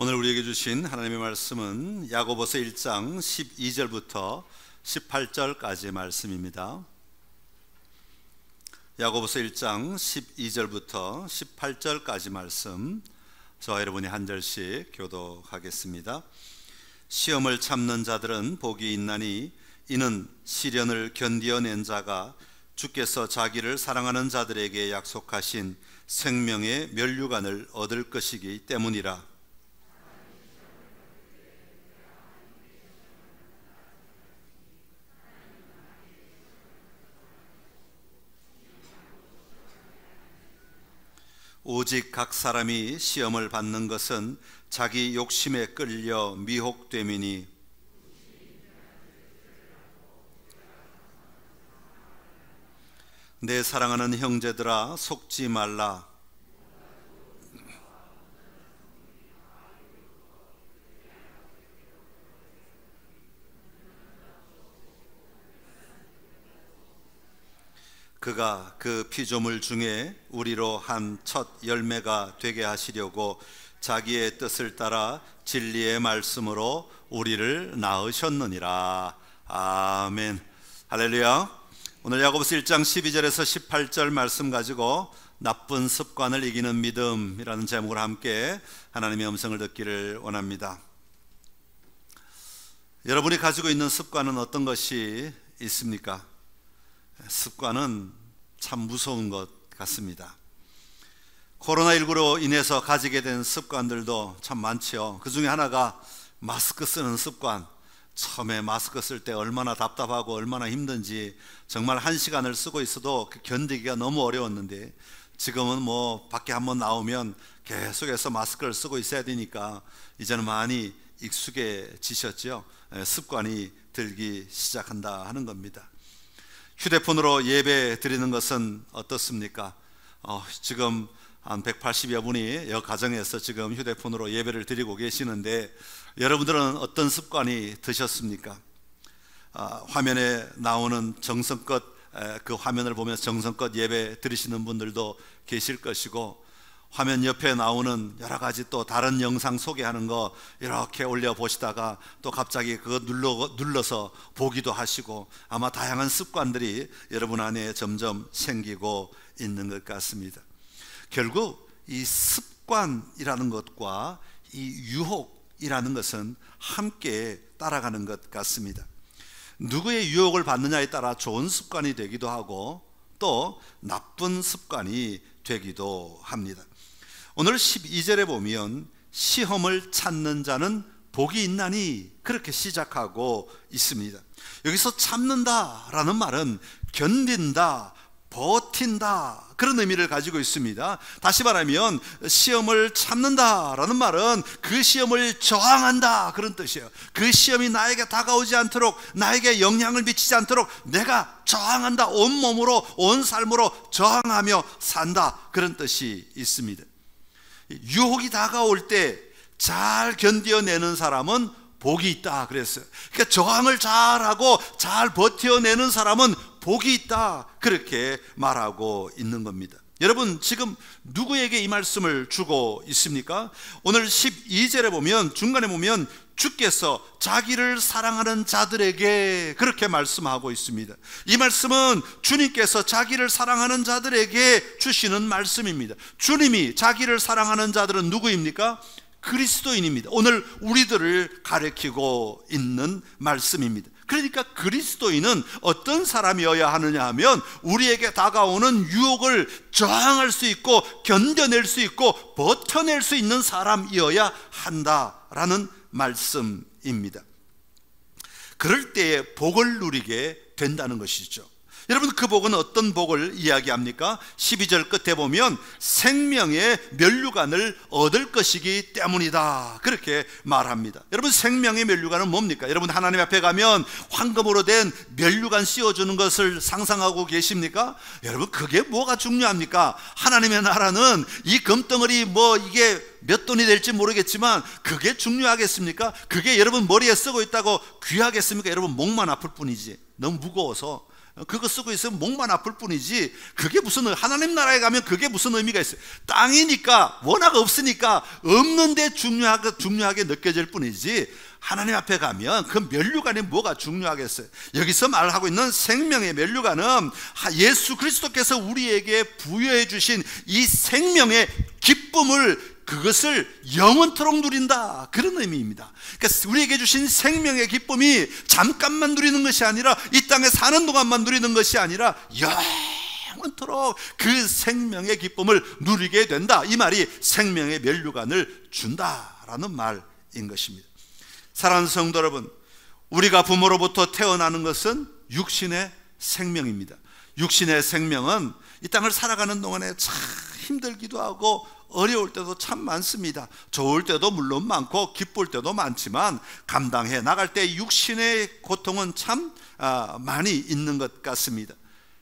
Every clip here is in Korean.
오늘 우리에게 주신 하나님의 말씀은 야고보서 1장 12절부터 18절까지의 말씀입니다. 야고보서 1장 12절부터 18절까지 말씀, 저와 여러분이 한 절씩 교독하겠습니다. 시험을 참는 자들은 복이 있나니 이는 시련을 견디어낸 자가 주께서 자기를 사랑하는 자들에게 약속하신 생명의 면류관을 얻을 것이기 때문이라. 오직 각 사람이 시험을 받는 것은 자기 욕심에 끌려 미혹됨이니 내 사랑하는 형제들아 속지 말라. 그가 그 피조물 중에 우리로 한 첫 열매가 되게 하시려고 자기의 뜻을 따라 진리의 말씀으로 우리를 낳으셨느니라. 아멘. 할렐루야. 오늘 야고보서 1장 12절에서 18절 말씀 가지고 나쁜 습관을 이기는 믿음이라는 제목으로 함께 하나님의 음성을 듣기를 원합니다. 여러분이 가지고 있는 습관은 어떤 것이 있습니까? 습관은 참 무서운 것 같습니다. 코로나19로 인해서 가지게 된 습관들도 참 많죠. 그 중에 하나가 마스크 쓰는 습관. 처음에 마스크 쓸 때 얼마나 답답하고 얼마나 힘든지 정말 1시간을 쓰고 있어도 견디기가 너무 어려웠는데 지금은 뭐 밖에 한번 나오면 계속해서 마스크를 쓰고 있어야 되니까 이제는 많이 익숙해지셨죠. 습관이 들기 시작한다 하는 겁니다. 휴대폰으로 예배 드리는 것은 어떻습니까? 지금 한 180여 분이 여 가정에서 지금 휴대폰으로 예배를 드리고 계시는데 여러분들은 어떤 습관이 드셨습니까? 화면에 나오는 정성껏 그 화면을 보면서 정성껏 예배 드리시는 분들도 계실 것이고, 화면 옆에 나오는 여러 가지 또 다른 영상 소개하는 거 이렇게 올려 보시다가 또 갑자기 그거 눌러서 보기도 하시고, 아마 다양한 습관들이 여러분 안에 점점 생기고 있는 것 같습니다. 결국 이 습관이라는 것과 이 유혹이라는 것은 함께 따라가는 것 같습니다. 누구의 유혹을 받느냐에 따라 좋은 습관이 되기도 하고 또 나쁜 습관이 되기도 합니다. 오늘 12절에 보면 시험을 찾는 자는 복이 있나니 그렇게 시작하고 있습니다. 여기서 참는다라는 말은 견딘다, 버틴다, 그런 의미를 가지고 있습니다. 다시 말하면 시험을 참는다라는 말은 그 시험을 저항한다, 그런 뜻이에요. 그 시험이 나에게 다가오지 않도록, 나에게 영향을 미치지 않도록 내가 저항한다. 온몸으로, 온 삶으로 저항하며 산다, 그런 뜻이 있습니다. 유혹이 다가올 때 잘 견뎌내는 사람은 복이 있다 그랬어요. 그러니까 저항을 잘하고 잘 버텨내는 사람은 복이 있다, 그렇게 말하고 있는 겁니다. 여러분, 지금 누구에게 이 말씀을 주고 있습니까? 오늘 12절에 보면, 중간에 보면 주께서 자기를 사랑하는 자들에게 그렇게 말씀하고 있습니다. 이 말씀은 주님께서 자기를 사랑하는 자들에게 주시는 말씀입니다. 주님이 자기를 사랑하는 자들은 누구입니까? 그리스도인입니다. 오늘 우리들을 가리키고 있는 말씀입니다. 그러니까 그리스도인은 어떤 사람이어야 하느냐 하면 우리에게 다가오는 유혹을 저항할 수 있고 견뎌낼 수 있고 버텨낼 수 있는 사람이어야 한다라는 말씀입니다. 그럴 때에 복을 누리게 된다는 것이죠. 여러분, 그 복은 어떤 복을 이야기합니까? 12절 끝에 보면 생명의 면류관을 얻을 것이기 때문이다, 그렇게 말합니다. 여러분, 생명의 면류관은 뭡니까? 여러분, 하나님 앞에 가면 황금으로 된 면류관 씌워주는 것을 상상하고 계십니까? 여러분, 그게 뭐가 중요합니까? 하나님의 나라는 이 금덩어리 이게 몇 돈이 될지 모르겠지만 그게 중요하겠습니까? 그게 여러분 머리에 쓰고 있다고 귀하겠습니까? 여러분, 목만 아플 뿐이지 너무 무거워서 그거 쓰고 있으면 목만 아플 뿐이지 그게 무슨, 하나님 나라에 가면 그게 무슨 의미가 있어요? 땅이니까, 워낙 없으니까 없는데 중요하게 느껴질 뿐이지 하나님 앞에 가면 그 면류관이 뭐가 중요하겠어요? 여기서 말하고 있는 생명의 면류관은 예수 그리스도께서 우리에게 부여해 주신 이 생명의 기쁨을, 그것을 영원토록 누린다, 그런 의미입니다. 그러니까 우리에게 주신 생명의 기쁨이 잠깐만 누리는 것이 아니라, 이 땅에 사는 동안만 누리는 것이 아니라 영원토록 그 생명의 기쁨을 누리게 된다, 이 말이 생명의 면류관을 준다라는 말인 것입니다. 사랑하는 성도 여러분, 우리가 부모로부터 태어나는 것은 육신의 생명입니다. 육신의 생명은 이 땅을 살아가는 동안에 참 힘들기도 하고 어려울 때도 참 많습니다. 좋을 때도 물론 많고 기쁠 때도 많지만 감당해 나갈 때 육신의 고통은 참 많이 있는 것 같습니다.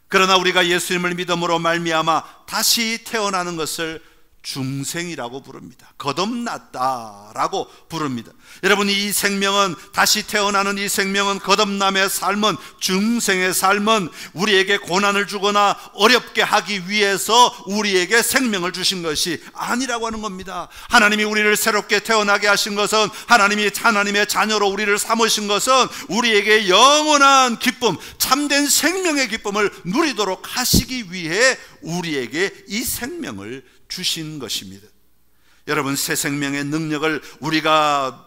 그러나 우리가 예수님을 믿음으로 말미암아 다시 태어나는 것을 중생이라고 부릅니다. 거듭났다라고 부릅니다. 여러분, 이 생명은, 다시 태어나는 이 생명은, 거듭남의 삶은, 중생의 삶은 우리에게 고난을 주거나 어렵게 하기 위해서 우리에게 생명을 주신 것이 아니라고 하는 겁니다. 하나님이 우리를 새롭게 태어나게 하신 것은, 하나님이 하나님의 자녀로 우리를 삼으신 것은 우리에게 영원한 기쁨, 참된 생명의 기쁨을 누리도록 하시기 위해 우리에게 이 생명을 주신 것입니다. 여러분, 새 생명의 능력을 우리가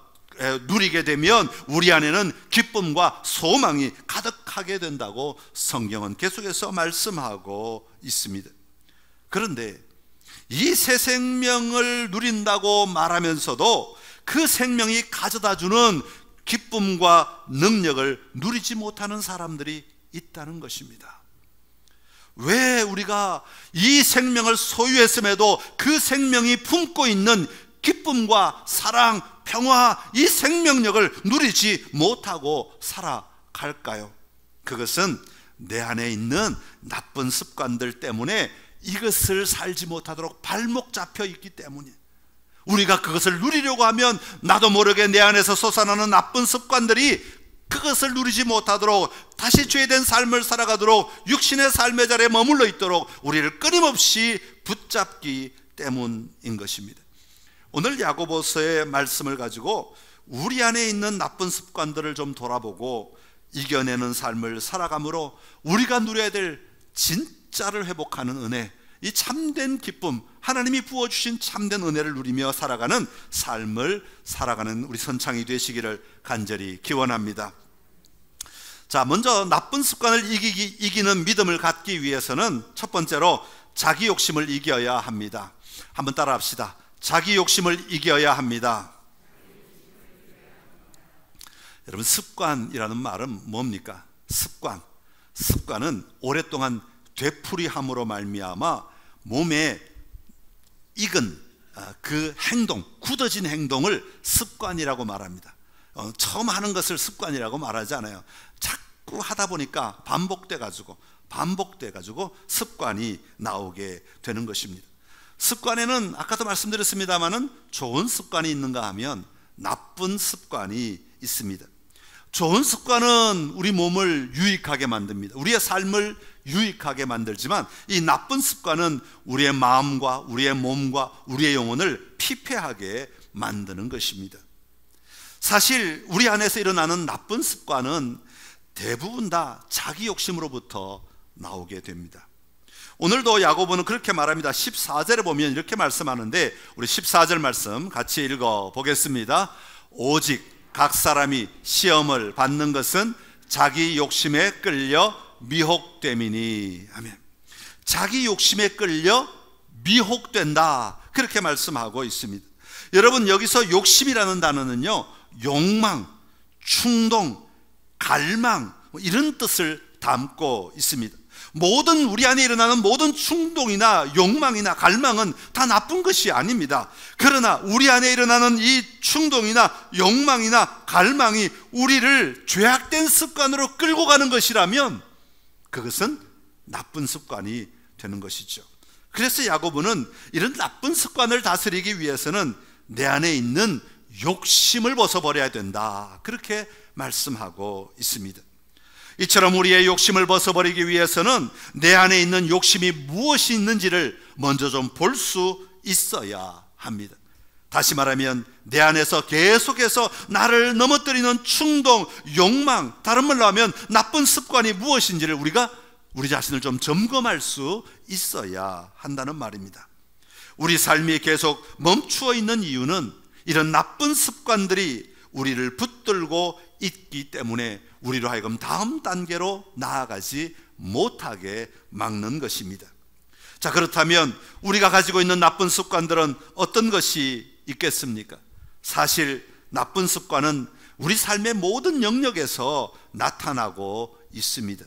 누리게 되면 우리 안에는 기쁨과 소망이 가득하게 된다고 성경은 계속해서 말씀하고 있습니다. 그런데 이 새 생명을 누린다고 말하면서도 그 생명이 가져다주는 기쁨과 능력을 누리지 못하는 사람들이 있다는 것입니다. 왜 우리가 이 생명을 소유했음에도 그 생명이 품고 있는 기쁨과 사랑, 평화, 이 생명력을 누리지 못하고 살아갈까요? 그것은 내 안에 있는 나쁜 습관들 때문에 이것을 살지 못하도록 발목 잡혀 있기 때문이에요. 우리가 그것을 누리려고 하면 나도 모르게 내 안에서 솟아나는 나쁜 습관들이 그것을 누리지 못하도록, 다시 죄된 삶을 살아가도록, 육신의 삶의 자리에 머물러 있도록 우리를 끊임없이 붙잡기 때문인 것입니다. 오늘 야고보서의 말씀을 가지고 우리 안에 있는 나쁜 습관들을 좀 돌아보고 이겨내는 삶을 살아감으로 우리가 누려야 될 진짜를 회복하는 은혜, 이 참된 기쁨, 하나님이 부어주신 참된 은혜를 누리며 살아가는 삶을 살아가는 우리 선창이 되시기를 간절히 기원합니다. 자, 먼저 나쁜 습관을 이기는 믿음을 갖기 위해서는 첫 번째로 자기 욕심을 이겨야 합니다. 한번 따라 합시다. 자기 욕심을 이겨야 합니다. 여러분, 습관이라는 말은 뭡니까? 습관은 오랫동안 되풀이함으로 말미암아 몸에 익은 그 행동, 굳어진 행동을 습관이라고 말합니다. 처음 하는 것을 습관이라고 말하지 않아요. 자꾸 하다 보니까 반복돼 가지고 습관이 나오게 되는 것입니다. 습관에는 아까도 말씀드렸습니다마는 좋은 습관이 있는가 하면 나쁜 습관이 있습니다. 좋은 습관은 우리 몸을 유익하게 만듭니다. 우리의 삶을 유익하게 만들지만 이 나쁜 습관은 우리의 마음과 우리의 몸과 우리의 영혼을 피폐하게 만드는 것입니다. 사실 우리 안에서 일어나는 나쁜 습관은 대부분 다 자기 욕심으로부터 나오게 됩니다. 오늘도 야고보는 그렇게 말합니다. 14절에 보면 이렇게 말씀하는데, 우리 14절 말씀 같이 읽어 보겠습니다. 오직 각 사람이 시험을 받는 것은 자기 욕심에 끌려 미혹됨이니. 아멘. 자기 욕심에 끌려 미혹된다, 그렇게 말씀하고 있습니다. 여러분, 여기서 욕심이라는 단어는요, 욕망, 충동, 갈망, 이런 뜻을 담고 있습니다. 모든 우리 안에 일어나는 모든 충동이나 욕망이나 갈망은 다 나쁜 것이 아닙니다. 그러나 우리 안에 일어나는 이 충동이나 욕망이나 갈망이 우리를 죄악된 습관으로 끌고 가는 것이라면 그것은 나쁜 습관이 되는 것이죠. 그래서 야고보는 이런 나쁜 습관을 다스리기 위해서는 내 안에 있는 욕심을 벗어버려야 된다, 그렇게 말씀하고 있습니다. 이처럼 우리의 욕심을 벗어버리기 위해서는 내 안에 있는 욕심이 무엇이 있는지를 먼저 좀 볼 수 있어야 합니다. 다시 말하면 내 안에서 계속해서 나를 넘어뜨리는 충동, 욕망, 다른 말로 하면 나쁜 습관이 무엇인지를 우리가 우리 자신을 좀 점검할 수 있어야 한다는 말입니다. 우리 삶이 계속 멈추어 있는 이유는 이런 나쁜 습관들이 우리를 붙들고 있기 때문에 우리로 하여금 다음 단계로 나아가지 못하게 막는 것입니다. 자, 그렇다면 우리가 가지고 있는 나쁜 습관들은 어떤 것이 있겠습니까? 사실 나쁜 습관은 우리 삶의 모든 영역에서 나타나고 있습니다.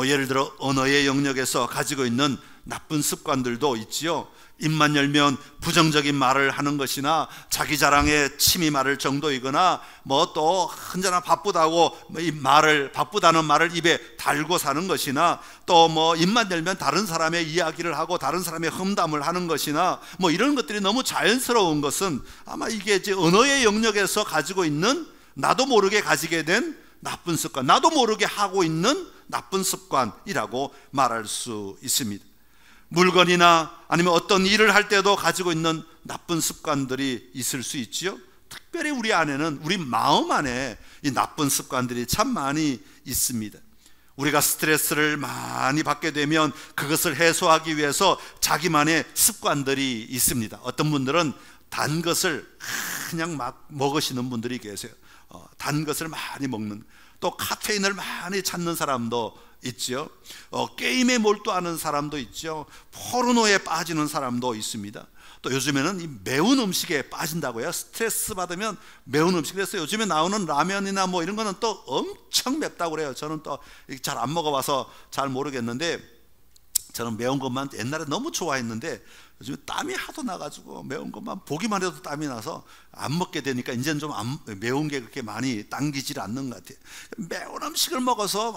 예를 들어 언어의 영역에서 가지고 있는 나쁜 습관들도 있지요. 입만 열면 부정적인 말을 하는 것이나 자기 자랑에 침이 마를 정도이거나 또 언제나 바쁘다고 바쁘다는 말을 입에 달고 사는 것이나 또 입만 열면 다른 사람의 이야기를 하고 다른 사람의 험담을 하는 것이나 이런 것들이 너무 자연스러운 것은 아마 이게 이제 언어의 영역에서 가지고 있는 나도 모르게 가지게 된 나쁜 습관, 나도 모르게 하고 있는 나쁜 습관이라고 말할 수 있습니다. 물건이나 아니면 어떤 일을 할 때도 가지고 있는 나쁜 습관들이 있을 수 있지요. 특별히 우리 안에는, 우리 마음 안에 이 나쁜 습관들이 참 많이 있습니다. 우리가 스트레스를 많이 받게 되면 그것을 해소하기 위해서 자기만의 습관들이 있습니다. 어떤 분들은 단 것을 그냥 막 먹으시는 분들이 계세요. 단 것을 많이 먹는, 또 카페인을 많이 찾는 사람도 있죠. 게임에 몰두하는 사람도 있죠. 포르노에 빠지는 사람도 있습니다. 또 요즘에는 이 매운 음식에 빠진다고요. 스트레스 받으면 매운 음식. 그래서 요즘에 나오는 라면이나 이런 거는 또 엄청 맵다고 그래요. 저는 또 잘 안 먹어봐서 잘 모르겠는데, 저는 매운 것만 옛날에 너무 좋아했는데 요즘에 땀이 하도 나가지고 매운 것만 보기만 해도 땀이 나서 안 먹게 되니까 이제는 좀 매운 게 그렇게 많이 당기질 않는 것 같아요. 매운 음식을 먹어서,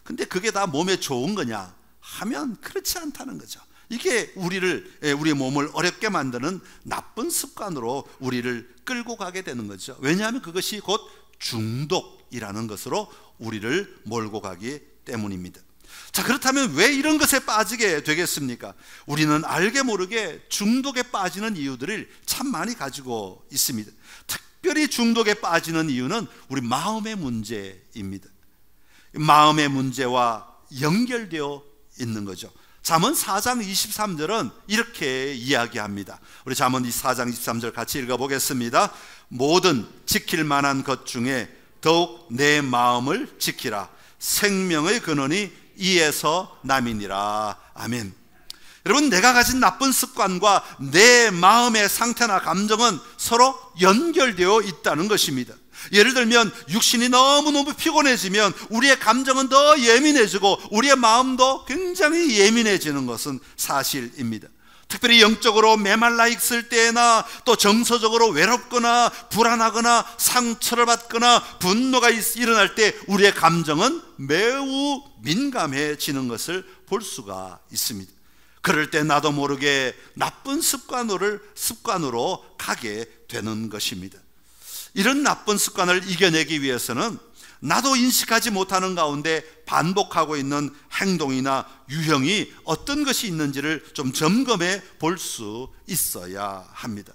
근데 그게 다 몸에 좋은 거냐 하면 그렇지 않다는 거죠. 이게 우리의 몸을 어렵게 만드는 나쁜 습관으로 우리를 끌고 가게 되는 거죠. 왜냐하면 그것이 곧 중독이라는 것으로 우리를 몰고 가기 때문입니다. 자, 그렇다면 왜 이런 것에 빠지게 되겠습니까? 우리는 알게 모르게 중독에 빠지는 이유들을 참 많이 가지고 있습니다. 특별히 중독에 빠지는 이유는 우리 마음의 문제입니다. 마음의 문제와 연결되어 있는 거죠. 잠언 4장 23절은 이렇게 이야기합니다. 우리 잠언 4장 23절 같이 읽어보겠습니다. 모든 지킬 만한 것 중에 더욱 내 마음을 지키라. 생명의 근원이 이에서 남이니라. 아멘. 여러분, 내가 가진 나쁜 습관과 내 마음의 상태나 감정은 서로 연결되어 있다는 것입니다. 예를 들면 육신이 너무너무 피곤해지면 우리의 감정은 더 예민해지고 우리의 마음도 굉장히 예민해지는 것은 사실입니다. 특별히 영적으로 메말라 있을 때나 또 정서적으로 외롭거나 불안하거나 상처를 받거나 분노가 일어날 때 우리의 감정은 매우 민감해지는 것을 볼 수가 있습니다. 그럴 때 나도 모르게 나쁜 습관으로 가게 되는 것입니다. 이런 나쁜 습관을 이겨내기 위해서는 나도 인식하지 못하는 가운데 반복하고 있는 행동이나 유형이 어떤 것이 있는지를 좀 점검해 볼 수 있어야 합니다.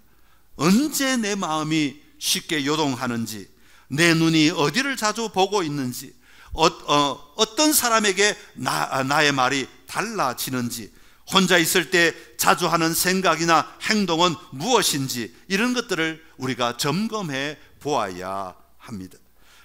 언제 내 마음이 쉽게 요동하는지, 내 눈이 어디를 자주 보고 있는지, 어떤 사람에게 나의 말이 달라지는지, 혼자 있을 때 자주 하는 생각이나 행동은 무엇인지, 이런 것들을 우리가 점검해 보아야 합니다.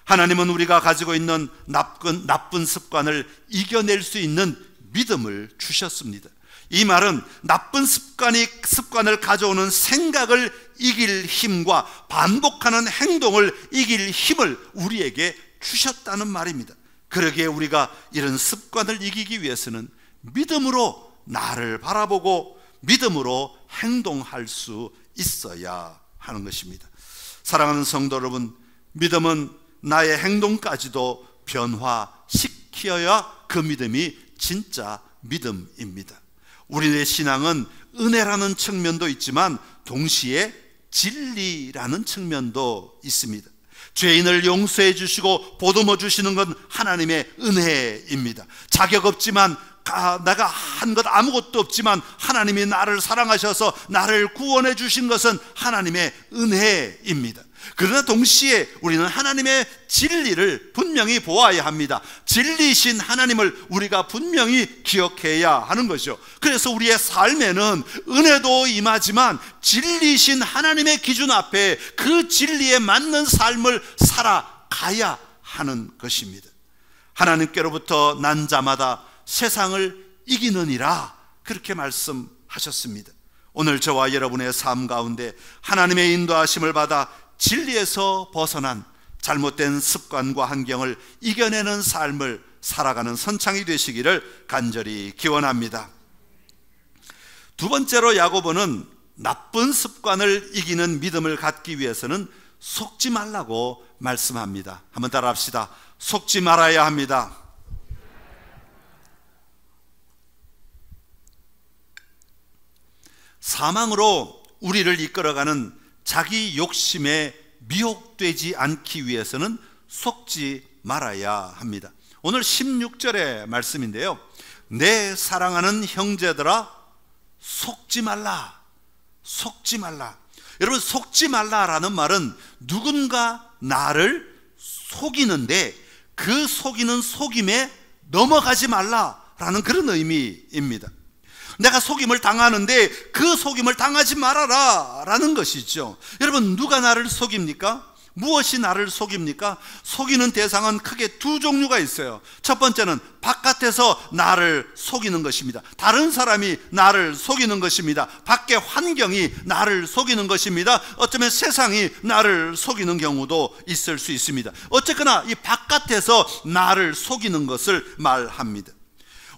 하나님은 우리가 가지고 있는 나쁜 습관을 이겨낼 수 있는 믿음을 주셨습니다. 이 말은 나쁜 습관을 가져오는 생각을 이길 힘과 반복하는 행동을 이길 힘을 우리에게 주셨다는 말입니다. 그러기에 우리가 이런 습관을 이기기 위해서는 믿음으로 나를 바라보고 믿음으로 행동할 수 있어야 하는 것입니다. 사랑하는 성도 여러분, 믿음은 나의 행동까지도 변화시켜야 그 믿음이 진짜 믿음입니다. 우리의 신앙은 은혜라는 측면도 있지만 동시에 진리라는 측면도 있습니다. 죄인을 용서해 주시고 보듬어 주시는 건 하나님의 은혜입니다. 자격 없지만, 내가 한 것 아무것도 없지만 하나님이 나를 사랑하셔서 나를 구원해 주신 것은 하나님의 은혜입니다. 그러나 동시에 우리는 하나님의 진리를 분명히 보아야 합니다. 진리신 하나님을 우리가 분명히 기억해야 하는 것이죠. 그래서 우리의 삶에는 은혜도 임하지만 진리신 하나님의 기준 앞에 그 진리에 맞는 삶을 살아가야 하는 것입니다. 하나님께로부터 난 자마다 세상을 이기느니라, 그렇게 말씀하셨습니다. 오늘 저와 여러분의 삶 가운데 하나님의 인도하심을 받아 진리에서 벗어난 잘못된 습관과 환경을 이겨내는 삶을 살아가는 선창이 되시기를 간절히 기원합니다. 두 번째로 야고보는 나쁜 습관을 이기는 믿음을 갖기 위해서는 속지 말라고 말씀합니다. 한번 따라합시다. 속지 말아야 합니다. 사망으로 우리를 이끌어가는 자기 욕심에 미혹되지 않기 위해서는 속지 말아야 합니다. 오늘 16절의 말씀인데요, 내 사랑하는 형제들아 속지 말라, 속지 말라. 여러분, 속지 말라라는 말은 누군가 나를 속이는데 그 속이는 속임에 넘어가지 말라라는 그런 의미입니다. 내가 속임을 당하는데 그 속임을 당하지 말아라 라는 것이죠. 여러분, 누가 나를 속입니까? 무엇이 나를 속입니까? 속이는 대상은 크게 두 종류가 있어요. 첫 번째는 바깥에서 나를 속이는 것입니다. 다른 사람이 나를 속이는 것입니다. 밖의 환경이 나를 속이는 것입니다. 어쩌면 세상이 나를 속이는 경우도 있을 수 있습니다. 어쨌거나 이 바깥에서 나를 속이는 것을 말합니다.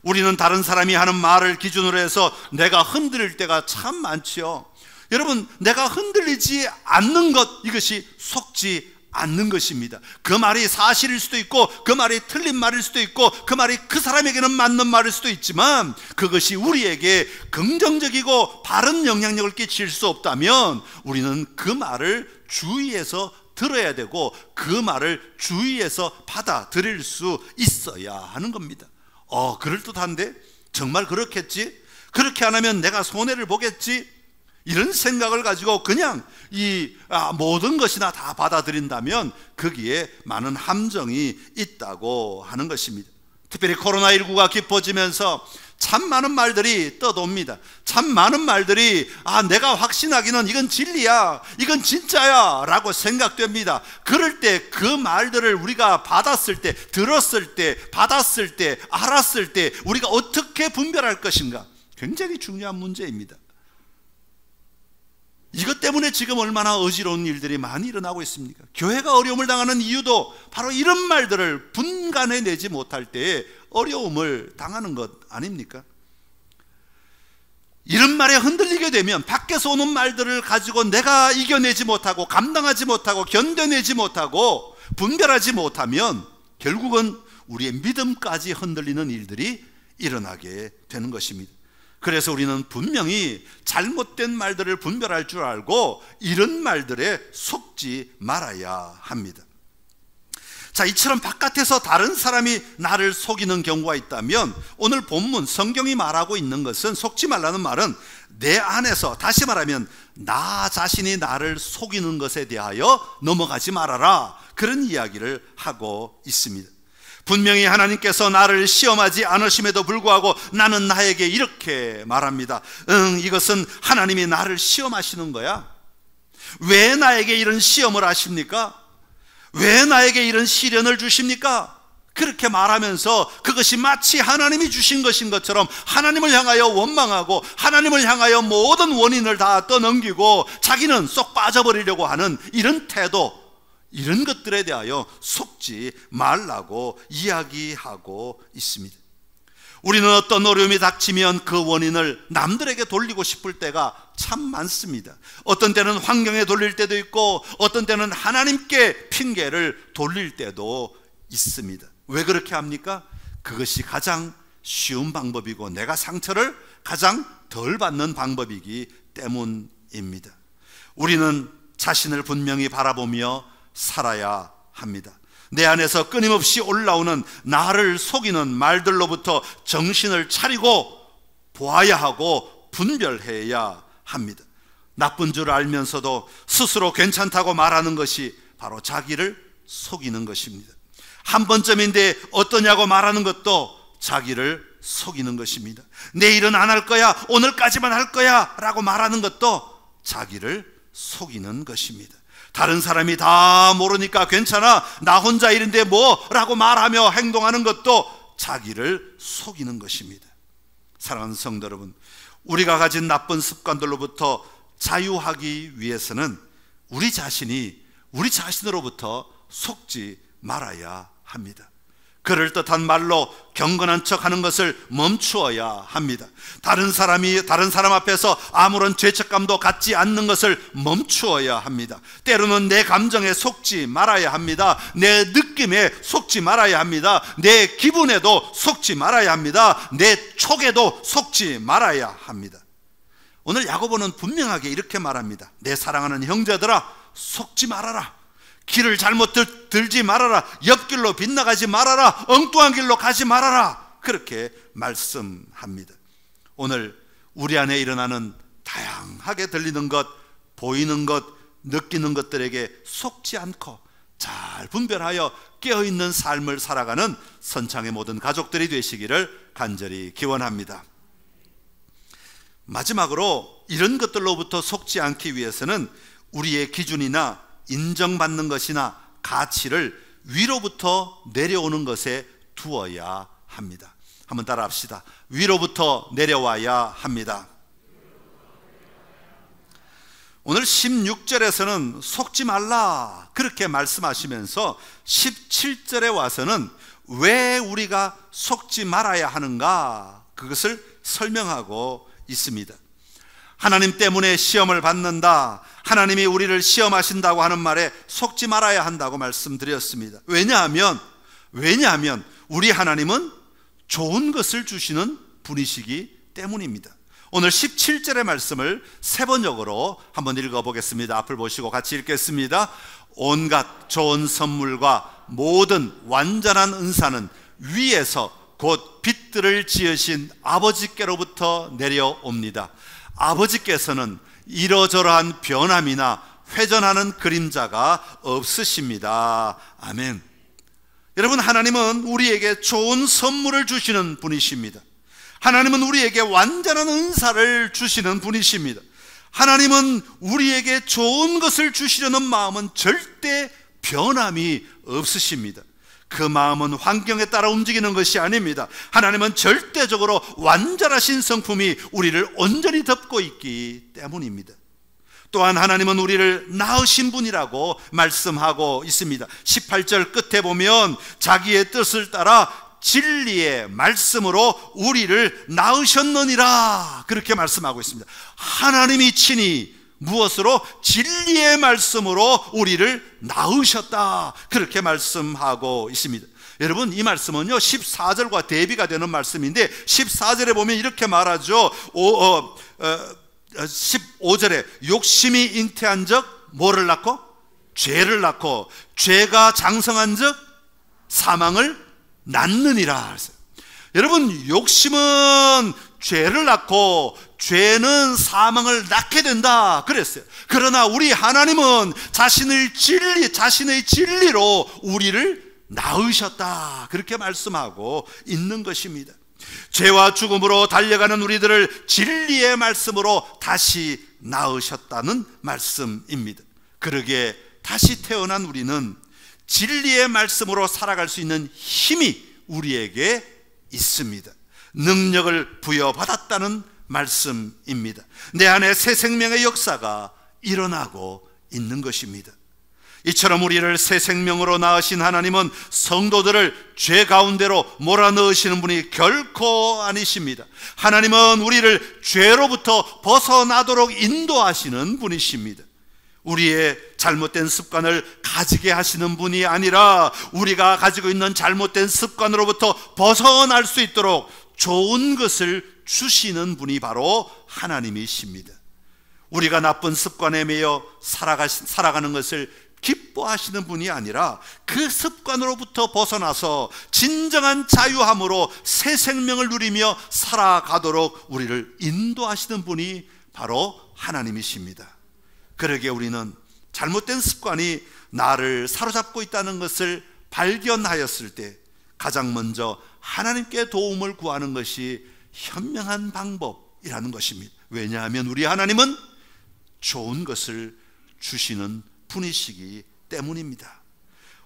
우리는 다른 사람이 하는 말을 기준으로 해서 내가 흔들릴 때가 참 많지요. 여러분, 내가 흔들리지 않는 것, 이것이 속지 않는 것입니다. 그 말이 사실일 수도 있고 그 말이 틀린 말일 수도 있고 그 말이 그 사람에게는 맞는 말일 수도 있지만 그것이 우리에게 긍정적이고 바른 영향력을 끼칠 수 없다면 우리는 그 말을 주의해서 들어야 되고 그 말을 주의해서 받아들일 수 있어야 하는 겁니다. 그럴듯한데? 정말 그렇겠지? 그렇게 안 하면 내가 손해를 보겠지? 이런 생각을 가지고 그냥 모든 것이나 다 받아들인다면 거기에 많은 함정이 있다고 하는 것입니다. 특별히 코로나19가 깊어지면서 참 많은 말들이 떠도옵니다. 참 많은 말들이 내가 확신하기는 이건 진리야, 이건 진짜야 라고 생각됩니다. 그럴 때 그 말들을 우리가 받았을 때, 들었을 때, 받았을 때, 알았을 때 우리가 어떻게 분별할 것인가, 굉장히 중요한 문제입니다. 이것 때문에 지금 얼마나 어지러운 일들이 많이 일어나고 있습니까? 교회가 어려움을 당하는 이유도 바로 이런 말들을 분간해내지 못할 때에 어려움을 당하는 것 아닙니까? 이런 말에 흔들리게 되면 밖에서 오는 말들을 가지고 내가 이겨내지 못하고 감당하지 못하고 견뎌내지 못하고 분별하지 못하면 결국은 우리의 믿음까지 흔들리는 일들이 일어나게 되는 것입니다. 그래서 우리는 분명히 잘못된 말들을 분별할 줄 알고 이런 말들에 속지 말아야 합니다. 자, 이처럼 바깥에서 다른 사람이 나를 속이는 경우가 있다면 오늘 본문 성경이 말하고 있는 것은, 속지 말라는 말은 내 안에서, 다시 말하면 나 자신이 나를 속이는 것에 대하여 넘어가지 말아라, 그런 이야기를 하고 있습니다. 분명히 하나님께서 나를 시험하지 않으심에도 불구하고 나는 나에게 이렇게 말합니다. 이것은 하나님이 나를 시험하시는 거야. 왜 나에게 이런 시험을 하십니까? 왜 나에게 이런 시련을 주십니까? 그렇게 말하면서 그것이 마치 하나님이 주신 것인 것처럼 하나님을 향하여 원망하고 하나님을 향하여 모든 원인을 다 떠넘기고 자기는 쏙 빠져버리려고 하는 이런 태도, 이런 것들에 대하여 속지 말라고 이야기하고 있습니다. 우리는 어떤 어려움이 닥치면 그 원인을 남들에게 돌리고 싶을 때가 참 많습니다. 어떤 때는 환경에 돌릴 때도 있고 어떤 때는 하나님께 핑계를 돌릴 때도 있습니다. 왜 그렇게 합니까? 그것이 가장 쉬운 방법이고 내가 상처를 가장 덜 받는 방법이기 때문입니다. 우리는 자신을 분명히 바라보며 살아야 합니다. 내 안에서 끊임없이 올라오는 나를 속이는 말들로부터 정신을 차리고 보아야 하고 분별해야 합니다. 나쁜 줄 알면서도 스스로 괜찮다고 말하는 것이 바로 자기를 속이는 것입니다. 한 번쯤인데 어떠냐고 말하는 것도 자기를 속이는 것입니다. 내일은 안 할 거야, 오늘까지만 할 거야 라고 말하는 것도 자기를 속이는 것입니다. 다른 사람이 다 모르니까 괜찮아, 나 혼자 일인데 뭐 라고 말하며 행동하는 것도 자기를 속이는 것입니다. 사랑하는 성도 여러분, 우리가 가진 나쁜 습관들로부터 자유하기 위해서는 우리 자신이 우리 자신으로부터 속지 말아야 합니다. 그럴듯한 말로 경건한 척하는 것을 멈추어야 합니다. 다른 사람 앞에서 아무런 죄책감도 갖지 않는 것을 멈추어야 합니다. 때로는 내 감정에 속지 말아야 합니다. 내 느낌에 속지 말아야 합니다. 내 기분에도 속지 말아야 합니다. 내 촉에도 속지 말아야 합니다. 오늘 야고보는 분명하게 이렇게 말합니다. 내 사랑하는 형제들아, 속지 말아라. 길을 잘못 들지 말아라. 옆길로 빗나가지 말아라. 엉뚱한 길로 가지 말아라. 그렇게 말씀합니다. 오늘 우리 안에 일어나는 다양하게 들리는 것, 보이는 것, 느끼는 것들에게 속지 않고 잘 분별하여 깨어있는 삶을 살아가는 선창의 모든 가족들이 되시기를 간절히 기원합니다. 마지막으로 이런 것들로부터 속지 않기 위해서는 우리의 기준이나 인정받는 것이나 가치를 위로부터 내려오는 것에 두어야 합니다. 한번 따라 합시다. 위로부터 내려와야 합니다. 오늘 16절에서는 속지 말라 그렇게 말씀하시면서 17절에 와서는 왜 우리가 속지 말아야 하는가, 그것을 설명하고 있습니다. 하나님 때문에 시험을 받는다, 하나님이 우리를 시험하신다고 하는 말에 속지 말아야 한다고 말씀드렸습니다. 왜냐하면 우리 하나님은 좋은 것을 주시는 분이시기 때문입니다. 오늘 17절의 말씀을 세 번역으로 한번 읽어보겠습니다. 앞을 보시고 같이 읽겠습니다. 온갖 좋은 선물과 모든 완전한 은사는 위에서 곧 빛들을 지으신 아버지께로부터 내려옵니다. 아버지께서는 이러저러한 변함이나 회전하는 그림자가 없으십니다. 아멘. 여러분, 하나님은 우리에게 좋은 선물을 주시는 분이십니다. 하나님은 우리에게 완전한 은사를 주시는 분이십니다. 하나님은 우리에게 좋은 것을 주시려는 마음은 절대 변함이 없으십니다. 그 마음은 환경에 따라 움직이는 것이 아닙니다. 하나님은 절대적으로 완전하신 성품이 우리를 온전히 덮고 있기 때문입니다. 또한 하나님은 우리를 낳으신 분이라고 말씀하고 있습니다. 18절 끝에 보면 자기의 뜻을 따라 진리의 말씀으로 우리를 낳으셨느니라 그렇게 말씀하고 있습니다. 하나님이 친히 무엇으로? 진리의 말씀으로 우리를 낳으셨다 그렇게 말씀하고 있습니다. 여러분, 이 말씀은요 14절과 대비가 되는 말씀인데 14절에 보면 이렇게 말하죠. 15절에 욕심이 잉태한 적 뭐를 낳고? 죄를 낳고, 죄가 장성한 적 사망을 낳느니라. 여러분, 욕심은 죄를 낳고 죄는 사망을 낳게 된다 그랬어요. 그러나 우리 하나님은 자신의 진리로 우리를 낳으셨다 그렇게 말씀하고 있는 것입니다. 죄와 죽음으로 달려가는 우리들을 진리의 말씀으로 다시 낳으셨다는 말씀입니다. 그러기에 다시 태어난 우리는 진리의 말씀으로 살아갈 수 있는 힘이 우리에게 있습니다. 능력을 부여받았다는 말씀입니다. 내 안에 새 생명의 역사가 일어나고 있는 것입니다. 이처럼 우리를 새 생명으로 낳으신 하나님은 성도들을 죄 가운데로 몰아넣으시는 분이 결코 아니십니다. 하나님은 우리를 죄로부터 벗어나도록 인도하시는 분이십니다. 우리의 잘못된 습관을 가지게 하시는 분이 아니라 우리가 가지고 있는 잘못된 습관으로부터 벗어날 수 있도록 좋은 것을 주시는 분이 바로 하나님이십니다. 우리가 나쁜 습관에 매여 살아가는 것을 기뻐하시는 분이 아니라 그 습관으로부터 벗어나서 진정한 자유함으로 새 생명을 누리며 살아가도록 우리를 인도하시는 분이 바로 하나님이십니다. 그러기에 우리는 잘못된 습관이 나를 사로잡고 있다는 것을 발견하였을 때 가장 먼저 하나님께 도움을 구하는 것이 현명한 방법이라는 것입니다. 왜냐하면 우리 하나님은 좋은 것을 주시는 분이시기 때문입니다.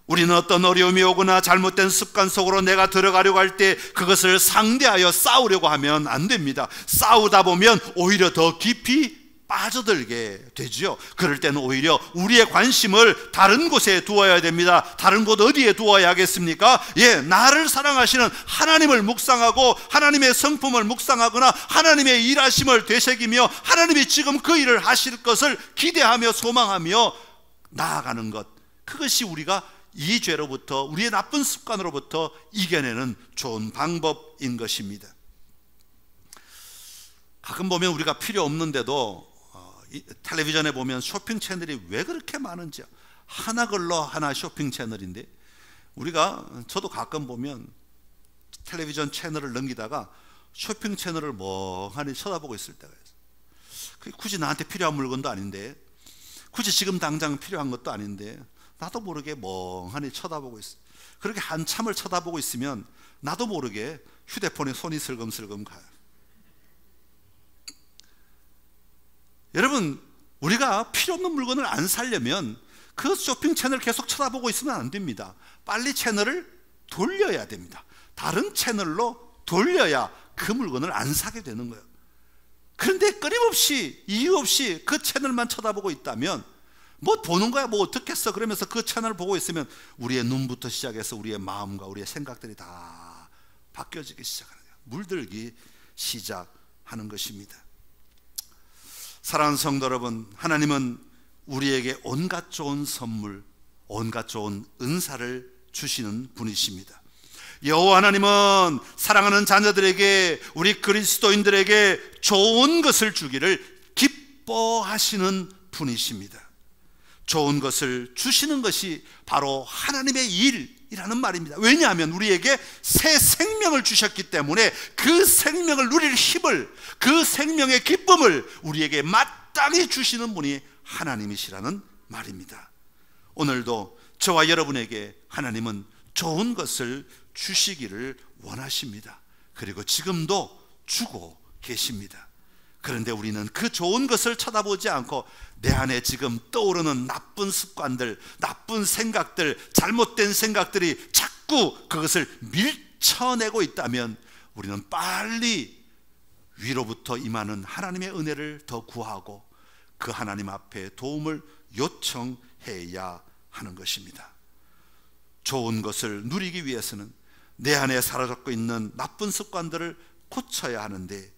우리는 어떤 어려움이 오거나 잘못된 습관 속으로 내가 들어가려고 할 때 그것을 상대하여 싸우려고 하면 안 됩니다. 싸우다 보면 오히려 더 깊이 빠져들게 되죠. 그럴 때는 오히려 우리의 관심을 다른 곳에 두어야 됩니다. 다른 곳 어디에 두어야 하겠습니까? 나를 사랑하시는 하나님을 묵상하고 하나님의 성품을 묵상하거나 하나님의 일하심을 되새기며 하나님이 지금 그 일을 하실 것을 기대하며 소망하며 나아가는 것, 그것이 우리가 이 죄로부터, 우리의 나쁜 습관으로부터 이겨내는 좋은 방법인 것입니다. 가끔 보면 우리가 필요 없는데도 텔레비전에 보면 쇼핑 채널이 왜 그렇게 많은지, 하나 걸러 하나 쇼핑 채널인데, 저도 가끔 보면 텔레비전 채널을 넘기다가 쇼핑 채널을 멍하니 쳐다보고 있을 때가 있어요. 그게 굳이 나한테 필요한 물건도 아닌데, 굳이 지금 당장 필요한 것도 아닌데 나도 모르게 멍하니 쳐다보고 있어요. 그렇게 한참을 쳐다보고 있으면 나도 모르게 휴대폰에 손이 슬금슬금 가요. 여러분, 우리가 필요 없는 물건을 안 사려면 그 쇼핑 채널 계속 쳐다보고 있으면 안 됩니다. 빨리 채널을 돌려야 됩니다. 다른 채널로 돌려야 그 물건을 안 사게 되는 거예요. 그런데 끊임없이 이유 없이 그 채널만 쳐다보고 있다면, 뭐 보는 거야, 뭐 어떻겠어 그러면서 그 채널을 보고 있으면 우리의 눈부터 시작해서 우리의 마음과 우리의 생각들이 다 바뀌어지기 시작하는 거예요. 물들기 시작하는 것입니다. 사랑하는 성도 여러분, 하나님은 우리에게 온갖 좋은 선물, 온갖 좋은 은사를 주시는 분이십니다. 여호와 하나님은 사랑하는 자녀들에게, 우리 그리스도인들에게 좋은 것을 주기를 기뻐하시는 분이십니다. 좋은 것을 주시는 것이 바로 하나님의 일이라는 말입니다. 왜냐하면 우리에게 새 생명을 주셨기 때문에 그 생명을 누릴 힘을, 그 생명의 기쁨을 우리에게 마땅히 주시는 분이 하나님이시라는 말입니다. 오늘도 저와 여러분에게 하나님은 좋은 것을 주시기를 원하십니다. 그리고 지금도 주고 계십니다. 그런데 우리는 그 좋은 것을 쳐다보지 않고 내 안에 지금 떠오르는 나쁜 습관들, 나쁜 생각들, 잘못된 생각들이 자꾸 그것을 밀쳐내고 있다면 우리는 빨리 위로부터 임하는 하나님의 은혜를 더 구하고 그 하나님 앞에 도움을 요청해야 하는 것입니다. 좋은 것을 누리기 위해서는 내 안에 사로잡고 있는 나쁜 습관들을 고쳐야 하는데,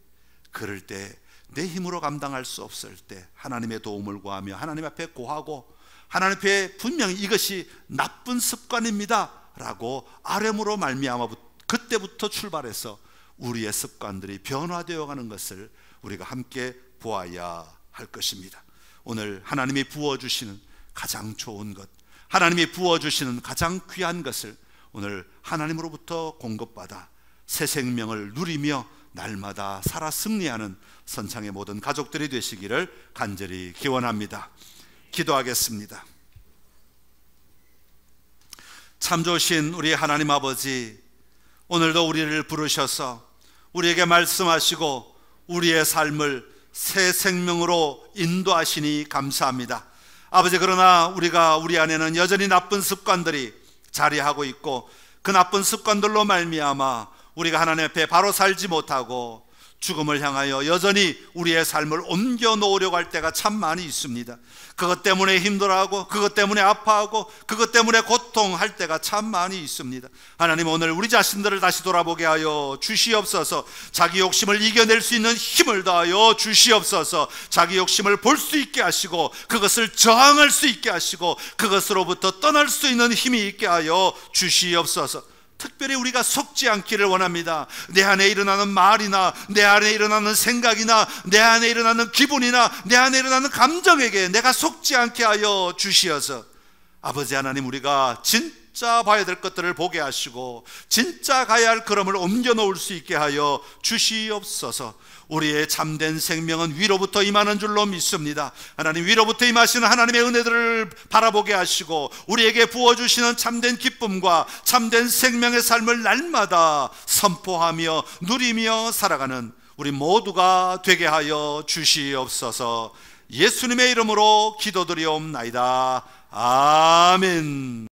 그럴 때 내 힘으로 감당할 수 없을 때 하나님의 도움을 구하며 하나님 앞에 고하고, 하나님 앞에 분명히 이것이 나쁜 습관입니다 라고 아뢰므로 말미암아 그때부터 출발해서 우리의 습관들이 변화되어 가는 것을 우리가 함께 보아야 할 것입니다. 오늘 하나님이 부어주시는 가장 좋은 것, 하나님이 부어주시는 가장 귀한 것을 오늘 하나님으로부터 공급받아 새 생명을 누리며 날마다 살아 승리하는 선창의 모든 가족들이 되시기를 간절히 기원합니다. 기도하겠습니다. 참 좋으신 우리 하나님 아버지, 오늘도 우리를 부르셔서 우리에게 말씀하시고 우리의 삶을 새 생명으로 인도하시니 감사합니다. 아버지, 그러나 우리 안에는 여전히 나쁜 습관들이 자리하고 있고, 그 나쁜 습관들로 말미암아 우리가 하나님 앞에 바로 살지 못하고 죽음을 향하여 여전히 우리의 삶을 옮겨 놓으려고 할 때가 참 많이 있습니다. 그것 때문에 힘들어하고, 그것 때문에 아파하고, 그것 때문에 고통할 때가 참 많이 있습니다. 하나님, 오늘 우리 자신들을 다시 돌아보게 하여 주시옵소서. 자기 욕심을 이겨낼 수 있는 힘을 더하여 주시옵소서. 자기 욕심을 볼 수 있게 하시고, 그것을 저항할 수 있게 하시고, 그것으로부터 떠날 수 있는 힘이 있게 하여 주시옵소서. 특별히 우리가 속지 않기를 원합니다. 내 안에 일어나는 말이나 내 안에 일어나는 생각이나 내 안에 일어나는 기분이나 내 안에 일어나는 감정에게 내가 속지 않게 하여 주시어서 아버지 하나님, 우리가 진짜 봐야 될 것들을 보게 하시고 진짜 가야 할 걸음을 옮겨 놓을 수 있게 하여 주시옵소서. 우리의 참된 생명은 위로부터 임하는 줄로 믿습니다. 하나님, 위로부터 임하시는 하나님의 은혜들을 바라보게 하시고 우리에게 부어주시는 참된 기쁨과 참된 생명의 삶을 날마다 선포하며 누리며 살아가는 우리 모두가 되게 하여 주시옵소서. 예수님의 이름으로 기도드리옵나이다. 아멘.